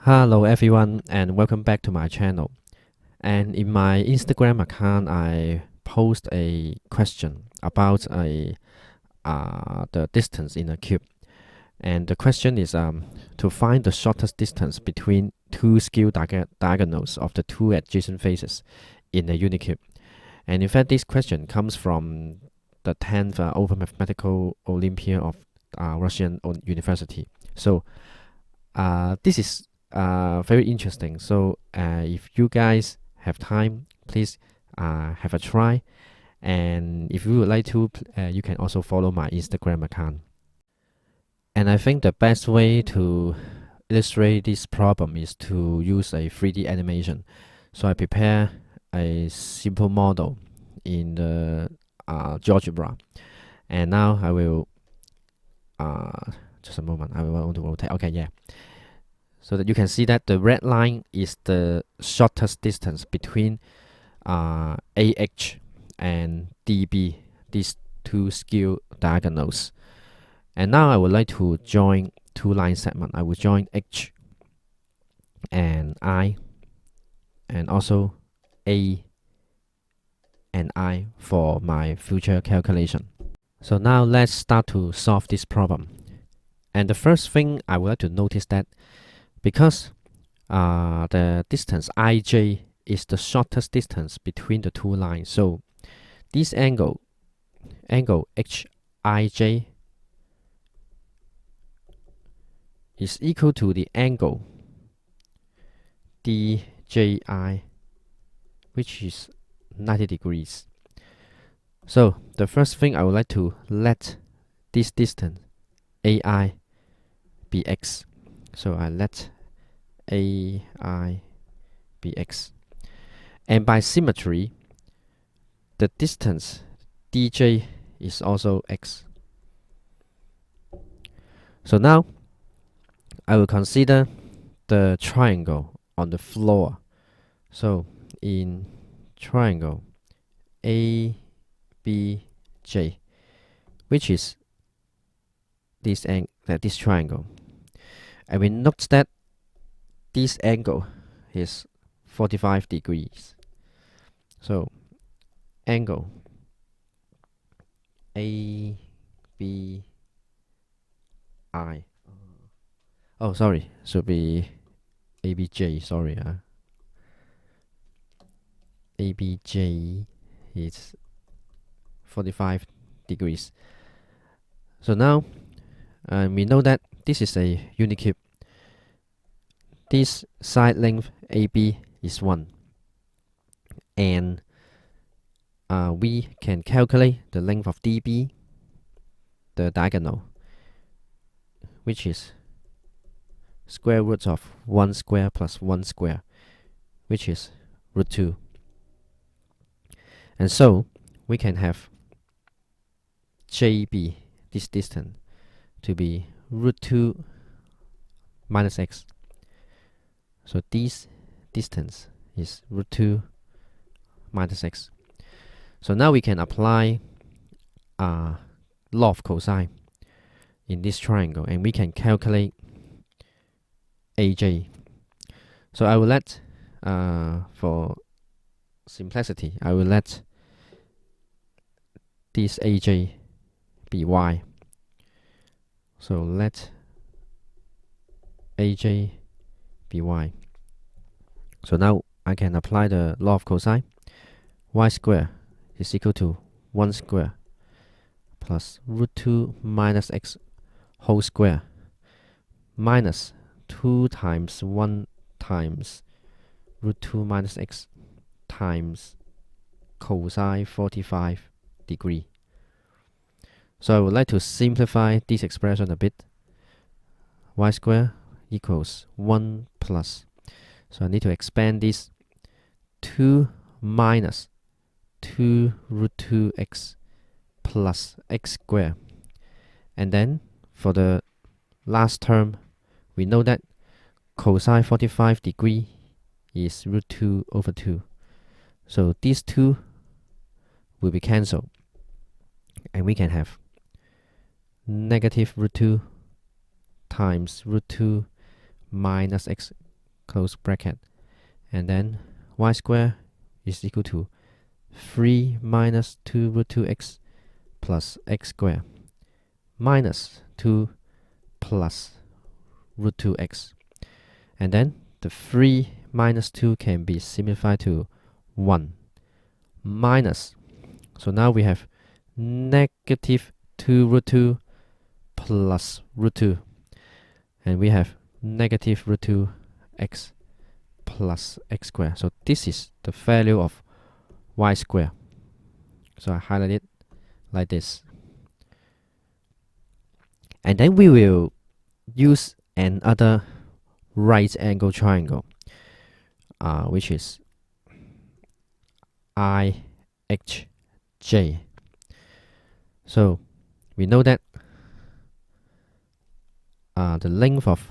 Hello everyone and welcome back to my channel. And in my Instagram account, I post a question about the distance in a cube. And the question is to find the shortest distance between two skew diagonals of the two adjacent faces in a unicube. And in fact, this question comes from the 10th Open Mathematical Olympiad of Russian University. So this is very interesting. So if you guys have time, please have a try. And if you would like to, you can also follow my Instagram account. And I think the best way to illustrate this problem is to use a 3D animation. So I prepare a simple model in the GeoGebra. And now I will, just a moment, I want to rotate. Okay, yeah. So that you can see that the red line is the shortest distance between AH and DB, these two skew diagonals. And now I would like to join two line segments. I will join H and I, and also A and I for my future calculation. So now let's start to solve this problem. And the first thing I would like to notice that because the distance IJ is the shortest distance between the two lines, so this angle HIJ is equal to the angle DJI, which is 90 degrees. So the first thing I would like to let this distance AI be x. So I let AI be x. And by symmetry, the distance DJ is also x. So now I will consider the triangle on the floor. So in triangle ABJ, which is this triangle, and we note that this angle is 45 degrees. So angle ABI, oh sorry, should be ABJ, sorry. ABJ is 45 degrees. So now we know that this is a unicube. This side length AB is 1. And we can calculate the length of DB, the diagonal, which is square root of 1 square plus 1 square, which is root 2. And so we can have JB, this distance, to be root 2 minus x. So this distance is root 2 minus x. So now we can apply law of cosine in this triangle, and we can calculate AJ. So I will let, for simplicity, I will let this AJ be y. So let AJ be y. So now I can apply the law of cosine. Y squared is equal to 1 square plus root 2 minus x whole square minus 2 times 1 times root 2 minus x times cosine 45 degree. So I would like to simplify this expression a bit. Y squared equals 1 plus. So I need to expand this 2 minus 2 root 2x plus x squared. And then for the last term, we know that cosine 45 degree is root 2 over 2. So these two will be cancelled. And we can have negative root 2 times root 2 minus x close bracket, and then y square is equal to 3 minus 2 root 2x plus x square minus 2 plus root 2x. And then the 3 minus 2 can be simplified to 1 minus. So now we have negative 2 root 2 plus root 2. And we have negative root 2x plus x squared. So this is the value of y squared. So I highlight it like this. And then we will use another right angle triangle, which is IHJ. So we know that the length of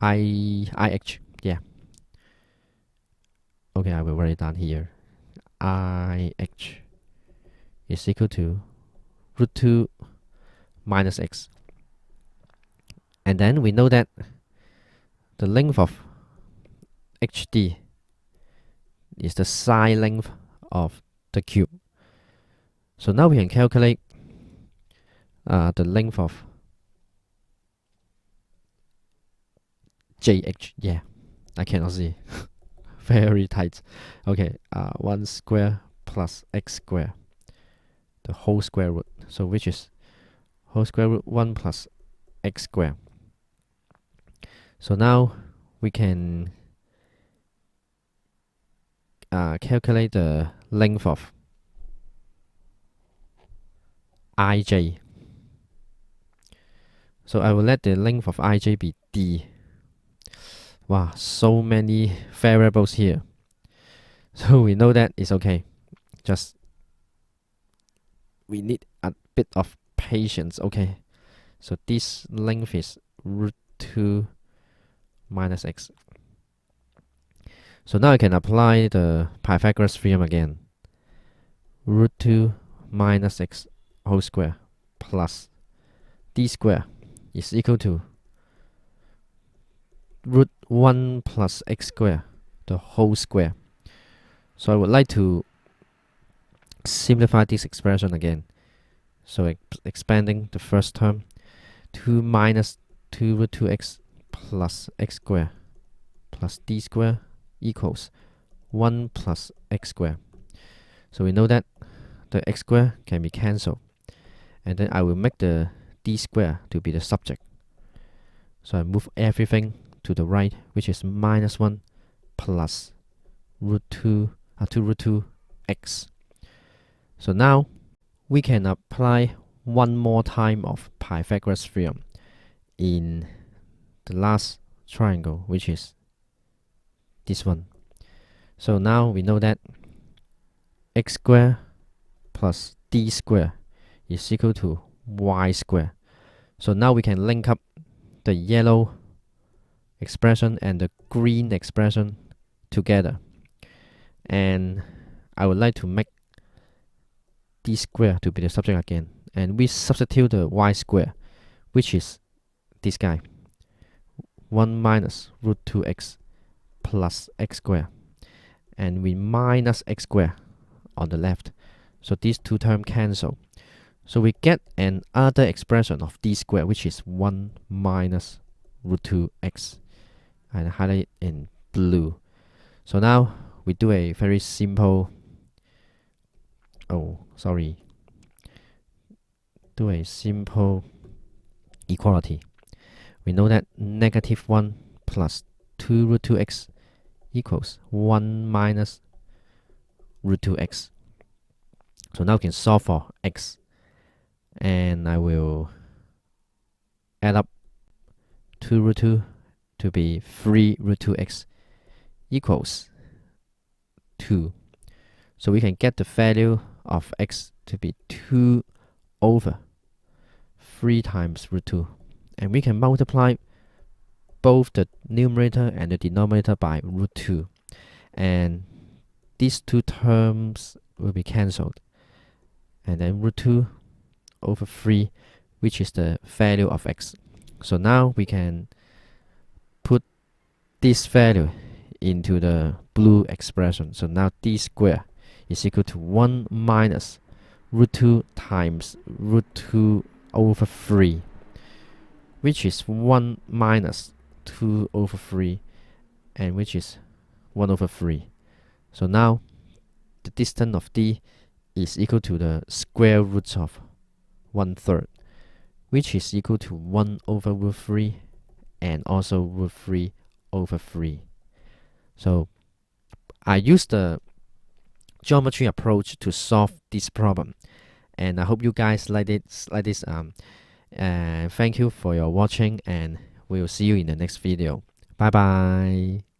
IH, yeah. Okay, I will write it down here. IH is equal to root 2 minus x. And then we know that the length of HD is the side length of the cube. So now we can calculate the length of JH. Yeah, I cannot see. Very tight. Okay, 1 square plus x square, the whole square root. So which is whole square root 1 plus x square. So now we can calculate the length of IJ. So I will let the length of IJ be D. Wow, so many variables here. So we know that it's okay. Just we need a bit of patience. Okay. So this length is root 2 minus x. So now I can apply the Pythagoras theorem again. Root 2 minus x whole square plus d square is equal to root 1 plus x square, the whole square. So I would like to simplify this expression again. So expanding the first term, 2 minus 2 root 2x plus x square plus d square equals 1 plus x square. So we know that the x square can be cancelled. And then I will make the d square to be the subject. So I move everything to the right, which is minus 1 plus root 2 root 2 x. So now we can apply one more time of Pythagoras theorem in the last triangle, which is this one. So now we know that x square plus d square is equal to y square. So now we can link up the yellow expression and the green expression together. And I would like to make d square to be the subject again. And we substitute the y square, which is this guy. 1 minus root 2x plus x square. And we minus x square on the left. So these two terms cancel. So we get another expression of d square, which is 1 minus root 2x. And highlight it in blue. So now we do a very simple, do a simple equality. We know that negative 1 plus 2 root 2x equals 1 minus root 2x. So now we can solve for x. And I will add up 2 root 2 to be 3 root 2x equals 2. So we can get the value of x to be 2 over 3 times root 2. And we can multiply both the numerator and the denominator by root 2. And these two terms will be cancelled. And then root 2 over 3, which is the value of x. So now we can put this value into the blue expression. So now d squared is equal to 1 minus root 2 times root 2 over 3, which is 1 minus 2 over 3, and which is 1 over 3. So now the distance of d is equal to the square root of 1/3, which is equal to 1 over root 3 and also root 3 over 3. So I use the geometry approach to solve this problem, and I hope you guys like this. And thank you for your watching, and we'll see you in the next video. Bye bye.